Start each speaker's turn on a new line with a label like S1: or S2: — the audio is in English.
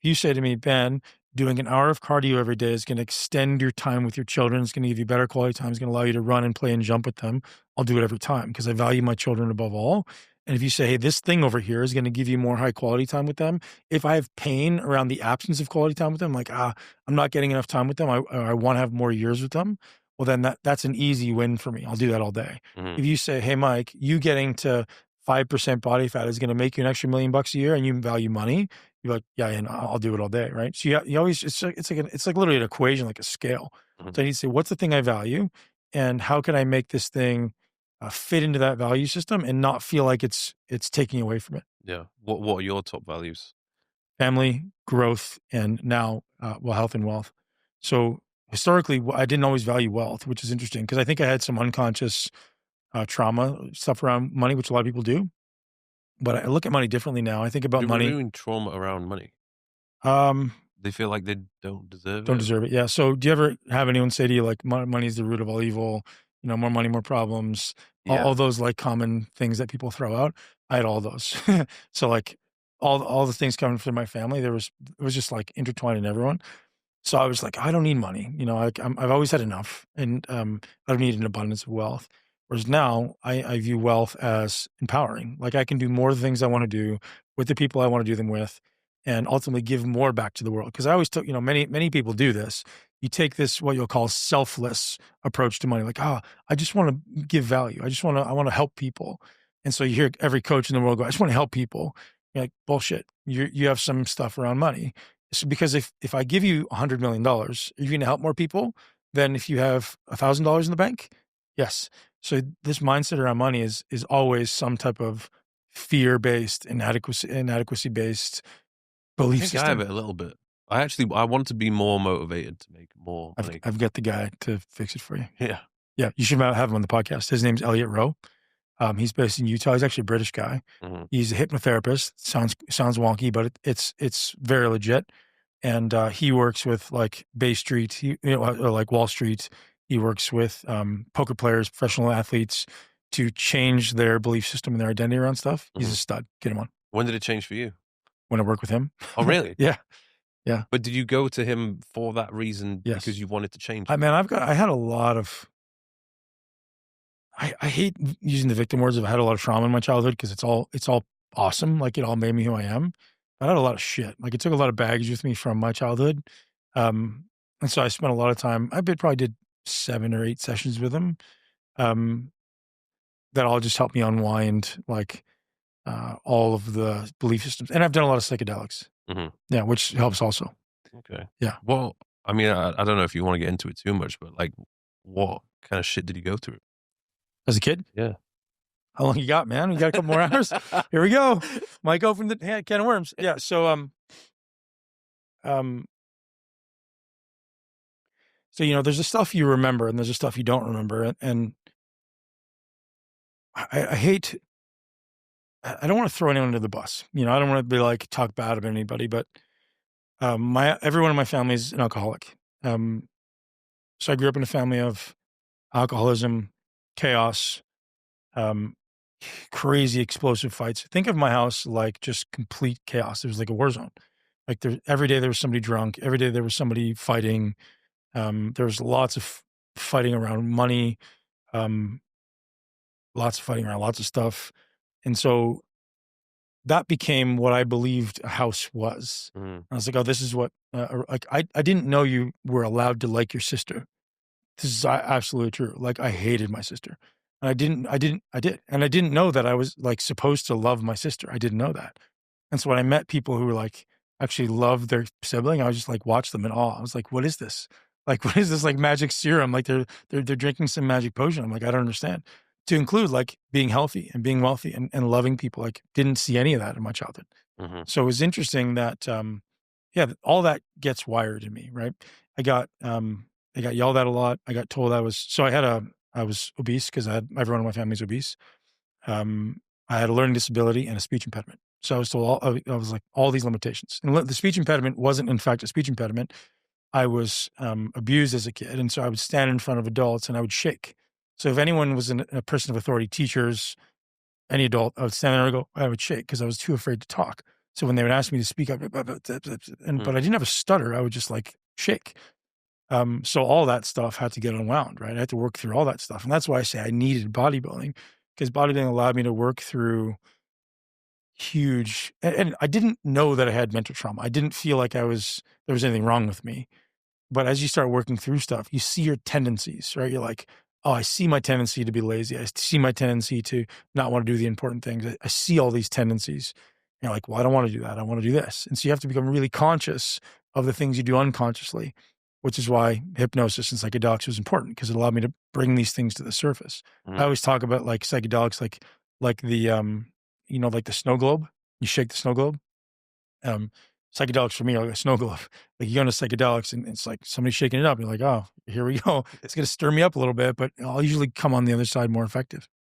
S1: If you say to me, Ben, doing an hour of cardio every day is going to extend your time with your children. It's going to give you better quality time. It's going to allow you to run and play and jump with them. I'll do it every time because I value my children above all. And if you say, hey, this thing over here is going to give you more high quality time with them, if I have pain around the absence of quality time with them, like, I'm not getting enough time with them, I want to have more years with them, well, then that's an easy win for me. I'll do that all day.
S2: Mhm.
S1: If you say, hey, Mike, you getting to 5% body fat is going to make you an extra $1,000,000 a year and you value money, you're like, yeah, and I'll do it all day, right? So you always it's like literally an equation, like a scale.
S2: Mhm.
S1: So I need to say, what's the thing I value, and how can I make this thing fit into that value system and not feel like it's taking away from it?
S2: Yeah. What are your top values?
S1: Family, growth, and now health and wealth. So historically, I didn't always value wealth, which is interesting because I think I had some unconscious trauma stuff around money, which a lot of people do. But I look at money differently now. I think about
S2: What do you
S1: money.
S2: mean trauma around money?
S1: Um,
S2: They feel like they don't deserve
S1: Don't
S2: it?
S1: deserve it. Yeah. So do you ever have anyone say to you like money is the root of all evil, more money, more problems, all
S2: Yeah.
S1: those like common things that people throw out? I had all those. So like all the things coming from my family, it was just like intertwined in everyone. So I was like, I don't need money. I've always had enough, and I don't need an abundance of wealth. Whereas now, I view wealth as empowering. Like I can do more of the things I want to do with the people I want to do them with, and ultimately give more back to the world. Because I always took, many people do this. You take this what you'll call selfless approach to money. Like, I just want to give value. I want to help people. And so you hear every coach in the world go, I just want to help people. You're like, bullshit. You have some stuff around money. So because if I give you $100,000,000, are you going to help more people than if you have $1,000 in the bank? Yes. So this mindset around money is always some type of fear-based, inadequacy-based
S2: I
S1: belief
S2: think I have
S1: system.
S2: it a little bit. I want to be more motivated to make more money.
S1: I've got the guy to fix it for you.
S2: Yeah.
S1: Yeah, you should have him on the podcast. His name's Elliot Rowe. He's based in Utah. He's actually a British guy.
S2: Mhm.
S1: He's a hypnotherapist. Sounds wonky, but it's very legit. And he works with like Bay Street, or like Wall Street. He works with poker players, professional athletes to change their belief system and their identity around stuff. He's a
S2: Mhm.
S1: stud. Get him on.
S2: When did it change for you?
S1: Want to work with him?
S2: Oh, really?
S1: Yeah, yeah,
S2: But did you go to him for that reason
S1: yes.
S2: because you wanted to change?
S1: I had a lot of. I hate using the victim words of I had a lot of trauma in my childhood because it's all awesome. Like it all made me who I am. But I had a lot of shit. Like it took a lot of baggage with me from my childhood. Um, and so I spent a lot of time. Probably did 7 or 8 sessions with him. Um, that all just helped me unwind like all of the belief systems. And I've done a lot of psychedelics.
S2: Mhm.
S1: Yeah, which helps also.
S2: Okay.
S1: Yeah.
S2: Well, I mean, I don't know if you wanna get into it too much, but, like, what kinda shit did you go through?
S1: As a kid,
S2: Yeah.
S1: how long you got, man? You got a couple more hours? Here we go. Might go from the can of worms. Yeah. Um, there's the stuff you remember and there's the stuff you don't remember. And I hate, I don't want to throw anyone under the bus. I don't want to be like, talk bad about anybody, but everyone in my family is an alcoholic. Um, so I grew up in a family of alcoholism, chaos, um, crazy explosive fights. Think of my house like just complete chaos. It was like a war zone. Like every day there was somebody drunk. Every day there was somebody fighting. There was lots of fighting around money. Um, Lots of fighting around lots of stuff. And so that became what I believed a house was.
S2: Mhm.
S1: I was like, oh, this is what, like, I didn't know you were allowed to like your sister. This is absolutely true. Like, I hated my sister. And I did. And I didn't know that I was like supposed to love my sister. I didn't know that. And so when I met people who were like actually loved their sibling, I was just like watch them in awe. I was like, what is this? Like, what is this like magic serum? Like they're drinking some magic potion. I'm like, I don't understand. To include like being healthy and being wealthy and loving people. Like didn't see any of that in my childhood.
S2: Mhm.
S1: So it was interesting that yeah, all that gets wired in me, right? I got I got yelled at a lot. I got told I was obese because everyone in my family's obese. Um, I had a learning disability and a speech impediment. So I was told I was like all these limitations. And the speech impediment wasn't in fact a speech impediment. I was abused as a kid, and so I would stand in front of adults and I would shake. So if anyone was a person of authority, teachers, any adult, I would stand there and I would shake because I was too afraid to talk. So when they would ask me to speak up, and
S2: Mm,
S1: but I didn't have a stutter. I would just like shake. So all that stuff had to get unwound, right? I had to work through all that stuff, and that's why I say I needed bodybuilding because bodybuilding allowed me to work through huge. And I didn't know that I had mental trauma. I didn't feel like there was anything wrong with me. But as you start working through stuff, you see your tendencies, right? You're like, oh, I see my tendency to be lazy. I see my tendency to not want to do the important things. I see all these tendencies. And you're like, well, I don't want to do that. I want to do this. And so you have to become really conscious of the things you do unconsciously, which is why hypnosis and psychedelics was important because it allowed me to bring these things to the surface. I
S2: mm,
S1: always talk about like psychedelics, like the like the snow globe. You shake the snow globe. Um, Psychedelics for me are like a snow globe. Like you go into psychedelics and it's like somebody's shaking it up. You're like, oh, here we go. It's gonna stir me up a little bit, but I'll usually come on the other side more effective.